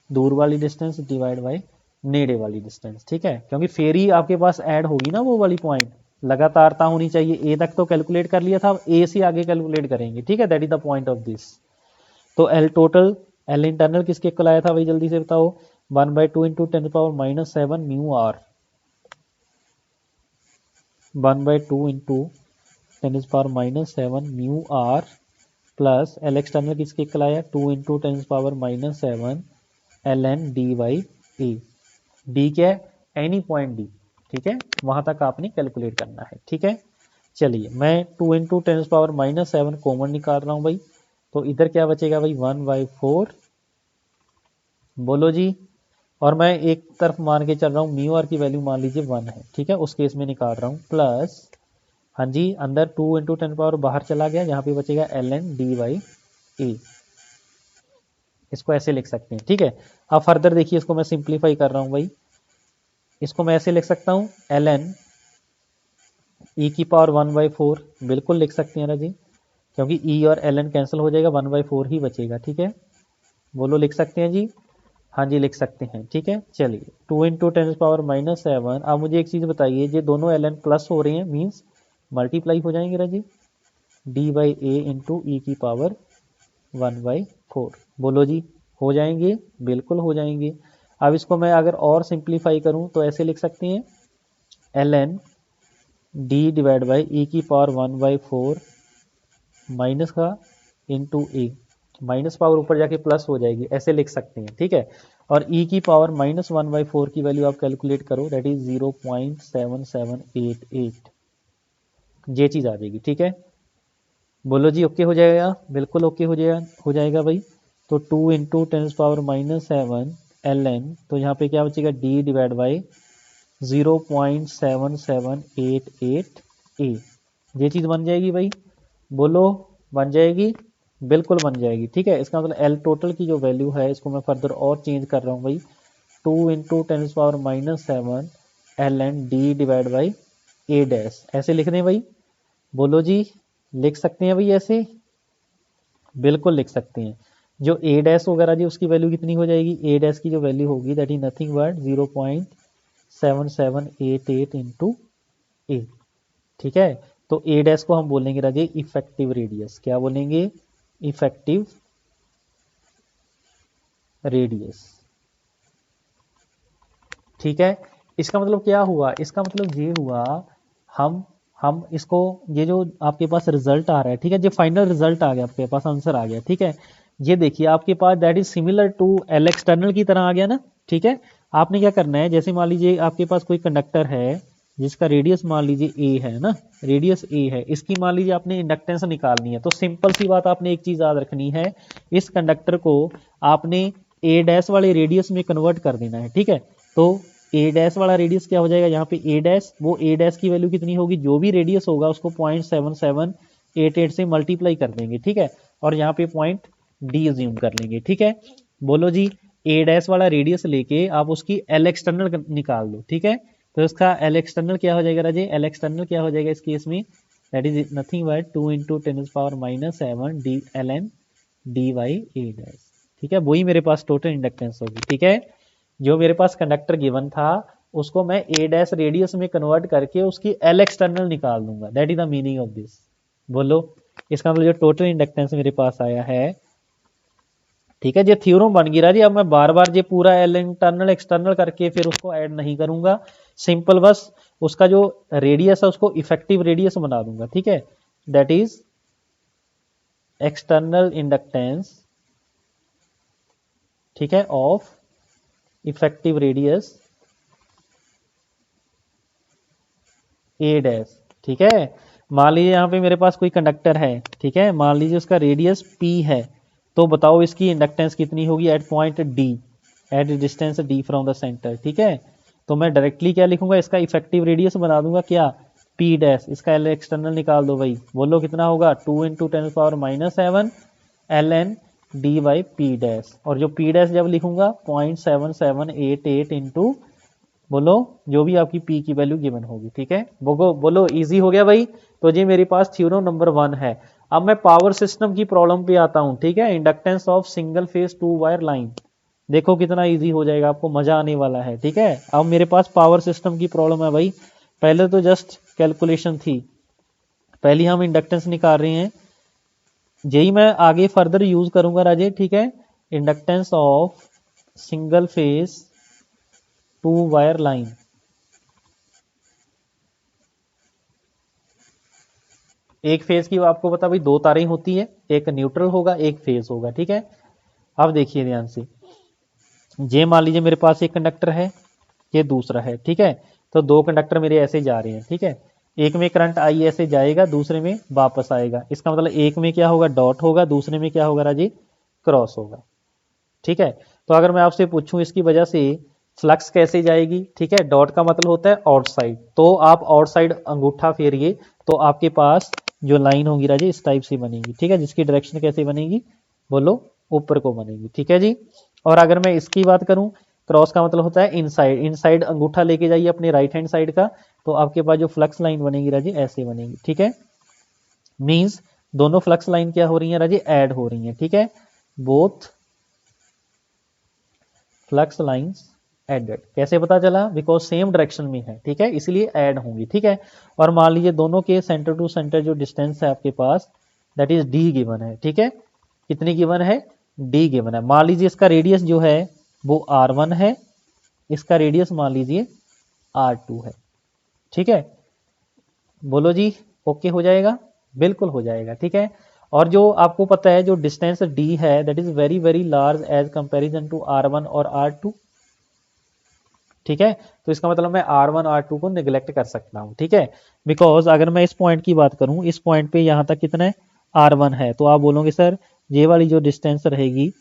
दूर वाली डिस्टेंस डिवाइड बाय नेड़े वाली डिस्टेंस, ठीक है। क्योंकि फेर ही आपके पास ऐड होगी ना वो वाली पॉइंट, लगातारता होनी चाहिए। ए तक तो कैलकुलेट कर लिया था, ए से आगे कैलकुलेट करेंगे, ठीक है, that is the point of this. तो एल टोटल एल इंटरनल किसके इक्वल आया था भाई, जल्दी से बताओ 1/2 into 10⁻⁷ mu R, 1/2 into 10⁻⁷ mu R plus L external किसके इक्वल आया 2 into 10⁻⁷ L N D Y A, D क्या है एनी पॉइंट डी, ठीक है, वहां तक आपने कैलकुलेट करना है, ठीक है। चलिए मैं 2 इंटू 10⁻⁷ कॉमन निकाल रहा हूँ भाई, तो इधर क्या बचेगा भाई 1/4, बोलो जी। और मैं एक तरफ मान के चल रहा हूँ म्यू आर की वैल्यू मान लीजिए 1 है, ठीक है, उस केस में निकाल रहा हूँ प्लस, हाँ जी, अंदर 2 इंटू 10 बाहर चला गया, यहाँ पे बचेगा एल एन डी वाई ए, इसको ऐसे लिख सकते हैं, ठीक है। अब फर्दर देखिए, इसको मैं सिंप्लीफाई कर रहा हूँ भाई, इसको मैं ऐसे लिख सकता हूँ एल एन ई की पावर 1/4, बिल्कुल लिख सकते हैं ना जी, क्योंकि ई और एल एन कैंसिल हो जाएगा, 1/4 ही बचेगा, ठीक है। बोलो लिख सकते हैं जी, हाँ जी लिख सकते हैं, ठीक है। चलिए 2 इंटू 10⁻⁷, अब मुझे एक चीज़ बताइए, ये दोनों एल एन प्लस हो रहे हैं, मीन्स मल्टीप्लाई हो जाएंगे राजी, डी बाई ए इंटू ई की पावर 1/4, बोलो जी हो जाएंगे, बिल्कुल हो जाएंगे। अब इसको मैं अगर और सिंप्लीफाई करूं तो ऐसे लिख सकते हैं L N D divide by E की पावर 1/4 माइनस का इंटू ए, माइनस पावर ऊपर जाके प्लस हो जाएगी, ऐसे लिख सकते हैं, ठीक है। और e की पावर -1/4 की वैल्यू आप कैलकुलेट करो, दैट इज 0.7788, ये चीज़ आ जाएगी, ठीक है। बोलो जी ओके हो जाएगा, बिल्कुल ओके हो जाएगा भाई। तो 2 इंटू 10⁻⁷ ln, तो यहाँ पे क्या बचेगा, d डिवाइड बाई 0.7788 a, ये चीज़ बन जाएगी भाई, बोलो बन जाएगी, बिल्कुल बन जाएगी, ठीक है। इसका मतलब एल टोटल की जो वैल्यू है इसको मैं फर्दर और चेंज कर रहा हूँ भाई, 2 into 10⁻⁷ ln d divide by a dash, ऐसे लिख दें भाई, बोलो जी लिख सकते हैं भाई ऐसे, बिल्कुल लिख सकते हैं। जो a डैश वगैरह जी उसकी वैल्यू कितनी हो जाएगी, a डैश की जो वैल्यू होगी that is nothing but 0.7788 into A, ठीक है। तो a डैश को हम बोलेंगे राजे इफेक्टिव रेडियस, क्या बोलेंगे, इफेक्टिव रेडियस, ठीक है। इसका मतलब क्या हुआ, इसका मतलब ये हुआ हम इसको, ये जो आपके पास रिजल्ट आ रहा है, ठीक है, जो फाइनल रिजल्ट आ गया आपके पास, आंसर आ गया, ठीक है। ये देखिए आपके पास that is similar to L external की तरह आ गया ना, ठीक है। आपने क्या करना है, जैसे मान लीजिए आपके पास कोई कंडक्टर है जिसका रेडियस मान लीजिए ए है ना, रेडियस ए है, इसकी मान लीजिए आपने इंडक्टेंस निकालनी है, तो सिंपल सी बात आपने एक चीज याद रखनी है, इस कंडक्टर को आपने ए डैश वाले रेडियस में कन्वर्ट कर देना है, ठीक है। तो ए डैश वाला रेडियस क्या हो जाएगा, यहाँ पे ए डैश, वो ए डैश की वैल्यू कितनी होगी, जो भी रेडियस होगा उसको 0.7788 से मल्टीप्लाई कर देंगे, ठीक है। और यहाँ पे पॉइंट डी अज्यूम कर लेंगे, ठीक है। बोलो जी ए डैश वाला रेडियस लेके आप उसकी एल एक्सटर्नल निकाल दो, ठीक है। तो इसका एल एक्सटर्नल क्या हो जाएगा राजे, एल एक्सटर्नल क्या हो जाएगा इस केस में, that is nothing but 2 into 10⁻⁷ d l N D Y a dash, ठीक है। वही मेरे पास टोटल इंडक्टेंस होगी, ठीक है। जो मेरे पास कंडक्टर गिवन था उसको मैं ए डैश रेडियस में कन्वर्ट करके उसकी एल एक्सटर्नल निकाल दूंगा, that is the meaning of this, बोलो। इसका मतलब जो टोटल इंडक्टेंस मेरे पास आया है, ठीक है, ये थ्योरम बन गया जी। अब मैं बार बार ये पूरा एल इंटरनल एक्सटर्नल करके फिर उसको ऐड नहीं करूंगा, सिंपल बस उसका जो रेडियस है उसको इफेक्टिव रेडियस बना दूंगा, ठीक है। दैट इज एक्सटर्नल इंडक्टेंस, ठीक है, of effective radius A dash, ठीक है। मान लीजिए यहाँ पे मेरे पास कोई कंडक्टर है, ठीक है, मान लीजिए उसका रेडियस p है, तो बताओ इसकी इंडक्टेंस कितनी होगी at point d, at distance d from the centre, ठीक है। तो मैं डायरेक्टली क्या लिखूंगा, इसका इफेक्टिव रेडियस बना दूंगा क्या, p डैश, इसका एल एक्सटर्नल निकाल दो भाई, बोलो कितना होगा, 2 into 10⁻⁷ ln D by P dash, और जो p डैश जब लिखूंगा 0.7788 इंटू, बोलो जो भी आपकी p की वैल्यू गिवन होगी, ठीक है। बोलो इजी हो गया भाई। तो जी मेरे पास थ्योरम नंबर 1 है। अब मैं पावर सिस्टम की प्रॉब्लम पे आता हूं, ठीक है, inductance of single phase 2 wire line, देखो कितना इजी हो जाएगा, आपको मजा आने वाला है, ठीक है। अब मेरे पास पावर सिस्टम की प्रॉब्लम है भाई, पहले तो जस्ट कैलकुलेशन थी, पहले हम इंडक्टेंस निकाल रहे हैं, यही मैं आगे फर्दर यूज करूंगा राजे, ठीक है। Inductance of single phase 2 wire line, एक फेज की आपको पता भाई 2 तारें होती है, एक न्यूट्रल होगा एक फेज होगा, ठीक है। अब देखिए ध्यान से, ये मान लीजिए मेरे पास एक कंडक्टर है, ये दूसरा है, ठीक है। तो 2 कंडक्टर मेरे ऐसे जा रहे हैं, ठीक है, एक में करंट आई ऐसे जाएगा, दूसरे में वापस आएगा, इसका मतलब एक में क्या होगा, डॉट होगा, दूसरे में क्या होगा राजी, क्रॉस होगा, ठीक है। तो अगर मैं आपसे पूछूं इसकी वजह से फ्लक्स कैसे जाएगी, ठीक है, डॉट का मतलब होता है आउटसाइड, तो आप आउटसाइड अंगूठा फेरिए तो आपके पास जो लाइन होगी राजे इस टाइप से बनेगी, ठीक है, जिसकी डायरेक्शन कैसे बनेगी, बोलो ऊपर को बनेगी, ठीक है जी। और अगर मैं इसकी बात करूं, क्रॉस का मतलब होता है इनसाइड, इनसाइड अंगूठा लेके जाइए अपने राइट हैंड साइड का, तो आपके पास जो फ्लक्स लाइन बनेगी राजे ऐसे बनेगी, ठीक है। मींस दोनों फ्लक्स लाइन क्या हो रही है राजे, ऐड हो रही है, ठीक है, बोथ फ्लक्स लाइंस एडेड, कैसे पता चला, बिकॉज सेम डायरेक्शन में है, ठीक है, इसलिए ऐड होंगी, ठीक है। और मान लीजिए दोनों के सेंटर टू सेंटर जो डिस्टेंस है आपके पास दैट इज डी गिवन है, ठीक है, कितनी गिवन है, डी गिवन है। मान लीजिए इसका रेडियस जो है वो r1 है, इसका रेडियस मान लीजिए r2 है, ठीक है। बोलो जी, ओके हो जाएगा, बिल्कुल हो जाएगा, ठीक है। और जो आपको पता है जो डिस्टेंस डी है that is very very large as comparison to R1 और R2, ठीक है। तो इसका मतलब मैं R1 R2 को निगलेक्ट कर सकता हूँ, ठीक है। बिकॉज अगर मैं इस पॉइंट की बात करूँ, इस पॉइंट पे यहाँ तक कितना है, R1 है, तो आप बोलोगे सर ये वाली जो डिस्टेंस रहेगी,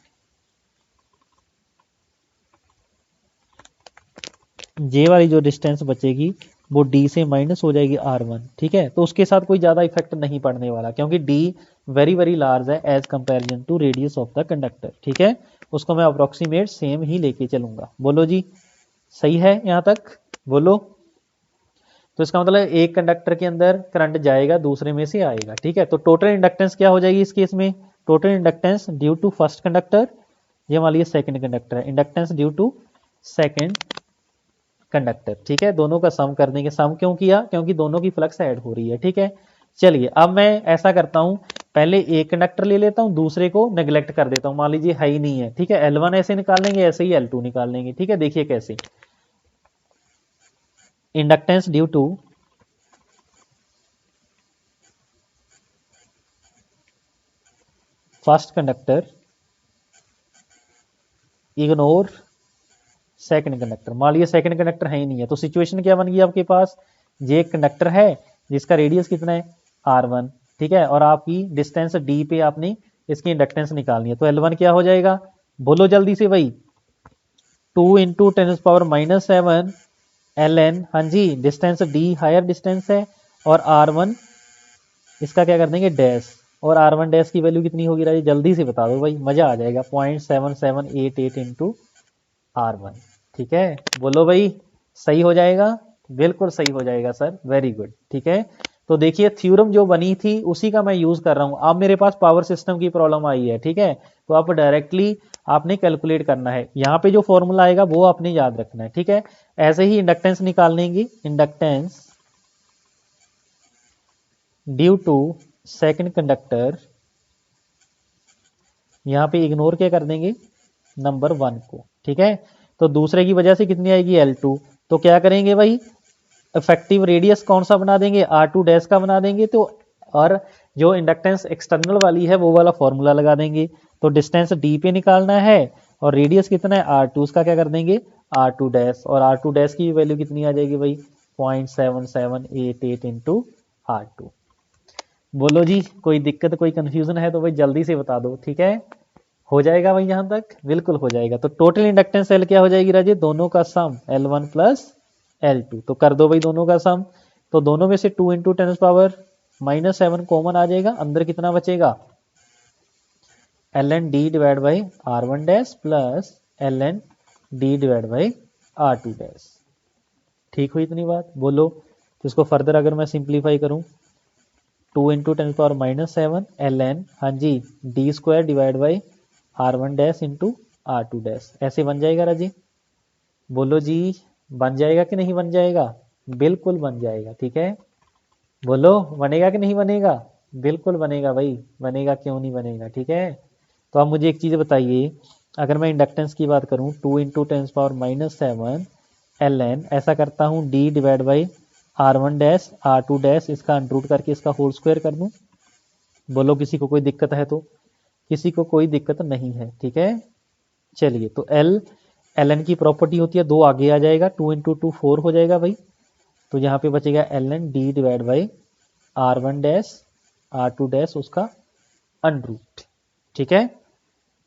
जे वाली जो डिस्टेंस बचेगी वो डी से माइनस हो जाएगी R1, ठीक है। तो उसके साथ कोई ज़्यादा इफेक्ट नहीं पड़ने वाला, क्योंकि डी वेरी वेरी लार्ज है as comparison to radius of the conductor, ठीक है। उसको मैं अप्रोक्सीमेट सेम ही लेके चलूंगा। बोलो जी, सही है यहाँ तक, बोलो। तो इसका मतलब एक कंडक्टर के अंदर करंट जाएगा, दूसरे में से आएगा, ठीक है। तो टोटल इंडक्टेंस क्या हो जाएगी इस केस में, total inductance due to first conductor, ये मान लीजिए सेकंड कंडक्टर है, inductance due to second conductor, ठीक है। दोनों का सम कर देंगे। सम क्यों किया, क्योंकि दोनों की फ्लक्स ऐड हो रही है, ठीक है। चलिए अब मैं ऐसा करता हूं, पहले एक कंडक्टर ले लेता हूं, दूसरे को नेग्लेक्ट कर देता हूं, मान लीजिए है ही नहीं है, ठीक है। L1 ऐसे निकाल लेंगे, ऐसे ही L2 निकाल लेंगे, ठीक है। देखिए कैसे, inductance due to first conductor ignore second conductor. मान लीजिए सेकंड कंडक्टर है ही नहीं है, तो सिचुएशन क्या बन गई आपके पास, ये एक कंडक्टर है जिसका रेडियस कितना है R1, ठीक है, और आपकी डिस्टेंस D पे आपने इसकी इंडक्टेंस निकालनी है, तो L1 क्या हो जाएगा, बोलो जल्दी से भाई, 2 इंटू 10⁻⁻7 ln, हाँ जी, डिस्टेंस D हायर डिस्टेंस है, और R1 इसका क्या कर देंगे डैश, और R1 डैश की वैल्यू कितनी होगी राजी, जल्दी से बता दो भाई, मजा आ जाएगा, 0.7788 इंटू R1, ठीक है। बोलो भाई, सही हो जाएगा, बिल्कुल सही हो जाएगा सर, वेरी गुड, ठीक है। तो देखिए थ्योरम जो बनी थी उसी का मैं यूज कर रहा हूं। अब मेरे पास पावर सिस्टम की प्रॉब्लम आई है, ठीक है, तो आप डायरेक्टली आपने कैलकुलेट करना है, यहाँ पे जो फॉर्मूला आएगा वो आपने याद रखना है, ठीक है। ऐसे ही इंडक्टेंस निकालने की, inductance due to second conductor, यहाँ पे इग्नोर क्या कर देंगे, नंबर 1 को, ठीक है। तो दूसरे की वजह से कितनी आएगी L2, तो क्या करेंगे भाई, इफेक्टिव रेडियस कौन सा बना देंगे, R2 डैश का बना देंगे, तो और जो इंडक्टेंस एक्सटर्नल वाली है वो वाला फॉर्मूला लगा देंगे। तो डिस्टेंस D पे निकालना है और रेडियस कितना है R2, उसका क्या कर देंगे R2 डैश, और R2 डैश की वैल्यू कितनी आ जाएगी भाई 0.7788 इंटू R2। बोलो जी, कोई दिक्कत कोई कंफ्यूजन है तो भाई जल्दी से बता दो, ठीक है। हो जाएगा भाई यहाँ तक, बिल्कुल हो जाएगा। तो टोटल इंडक्टेंस L क्या हो जाएगी राजे, दोनों का सम L1 प्लस L2, तो कर दो भाई दोनों का सम। तो दोनों में से 2 इंटू 10⁻⁻7 कॉमन आ जाएगा, अंदर कितना बचेगा ln d divide by R1 dash plus ln d divide by R2 dash. ठीक हुई इतनी बात, बोलो। तो इसको फर्दर अगर मैं सिंप्लीफाई करूं, 2 इंटू 10⁻⁻7 ln, हाँ जी, D square divide by R1 dash into R2 dash, ऐसे बन जाएगा राजी। बोलो जी, बन जाएगा कि नहीं बन जाएगा, बिल्कुल बन जाएगा, ठीक है। बोलो बनेगा कि नहीं बनेगा, बिल्कुल बनेगा भाई, बनेगा क्यों नहीं बनेगा, ठीक है। तो आप मुझे एक चीज़ बताइए, अगर मैं इंडक्टेंस की बात करूं 2 इंटू 10⁻⁻7 ln, ऐसा करता हूं d divide by R1 dash R2 dash, इसका अंडरूट करके इसका होल स्क्वायर कर दूं। बोलो किसी को कोई दिक्कत है, तो किसी को कोई दिक्कत नहीं है, ठीक है। चलिए, तो ln की प्रॉपर्टी होती है, 2 आगे आ जाएगा, 2 इंटू 2 4 हो जाएगा भाई। तो यहाँ पे बचेगा ln d divide by R1 dash R2 dash, उसका अंडरूट, ठीक है।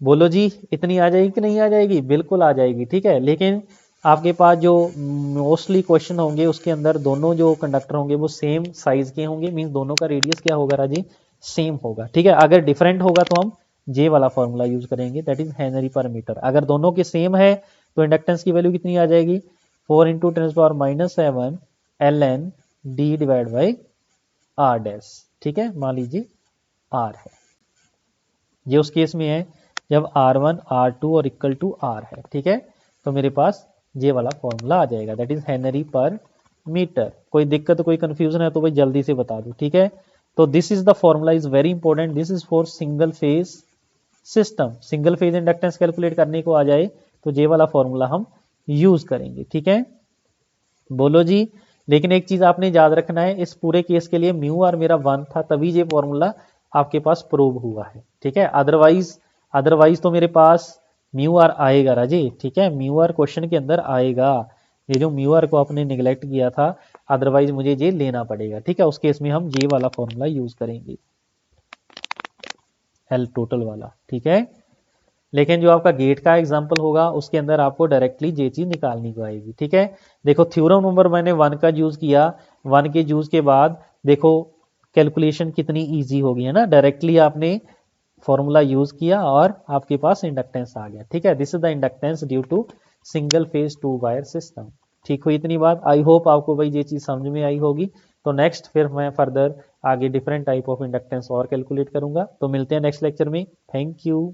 बोलो जी, इतनी आ जाएगी कि नहीं आ जाएगी, बिल्कुल आ जाएगी, ठीक है। लेकिन आपके पास जो मोस्टली क्वेश्चन होंगे उसके अंदर दोनों जो कंडक्टर होंगे वो सेम साइज के होंगे, मींस दोनों का रेडियस क्या होगा राजी, सेम होगा, ठीक है। अगर डिफरेंट होगा तो हम जे वाला फॉर्मूला यूज करेंगे, दैट इज हेनरी पर मीटर। अगर दोनों के सेम है तो इंडक्टेंस की वैल्यू कितनी आ जाएगी, 4 into 10⁻⁻7 ln d divide by R dash, ठीक है। मान लीजिए R है, ये उस केस में है जब R1 R2 और इक्वल टू R है, ठीक है। तो मेरे पास ये वाला फॉर्मूला आ जाएगा, दैट इज हेनरी पर मीटर। कोई दिक्कत कोई कंफ्यूजन है तो भाई जल्दी से बता दो, ठीक है। तो this is the formula is very important, this is for single phase system. Single phase inductance calculate करने को आ जाए तो ये वाला फॉर्मूला हम यूज करेंगे, ठीक है। बोलो जी, लेकिन एक चीज आपने याद रखना है, इस पूरे केस के लिए म्यू आर मेरा 1 था तभी ये फॉर्मूला आपके पास प्रूव हुआ है, ठीक है। अदरवाइज तो मेरे पास म्यू आर आएगा राजे, ठीक है, म्यू आर क्वेश्चन के अंदर आएगा। ये जो म्यू आर को आपने निगलेक्ट किया था, अदरवाइज मुझे ये लेना पड़ेगा, ठीक है। उस केस में हम ये वाला फॉर्मूला यूज करेंगे, एल टोटल वाला, ठीक है। लेकिन जो आपका गेट का एग्जाम्पल होगा उसके अंदर आपको डायरेक्टली ये चीज निकालनी को आएगी, ठीक है। देखो थ्योरम नंबर मैंने 1 का यूज किया, 1 के यूज के बाद देखो कैलकुलेशन कितनी इजी हो गई है ना, डायरेक्टली आपने फॉर्मूला यूज किया और आपके पास इंडक्टेंस आ गया, ठीक है। This is the inductance due to single phase 2 wire system. ठीक हुई इतनी बात, आई होप आपको भाई ये चीज समझ में आई होगी। तो नेक्स्ट फिर मैं फर्दर आगे डिफरेंट टाइप ऑफ इंडक्टेंस और कैलकुलेट करूंगा। तो मिलते हैं नेक्स्ट लेक्चर में, थैंक यू।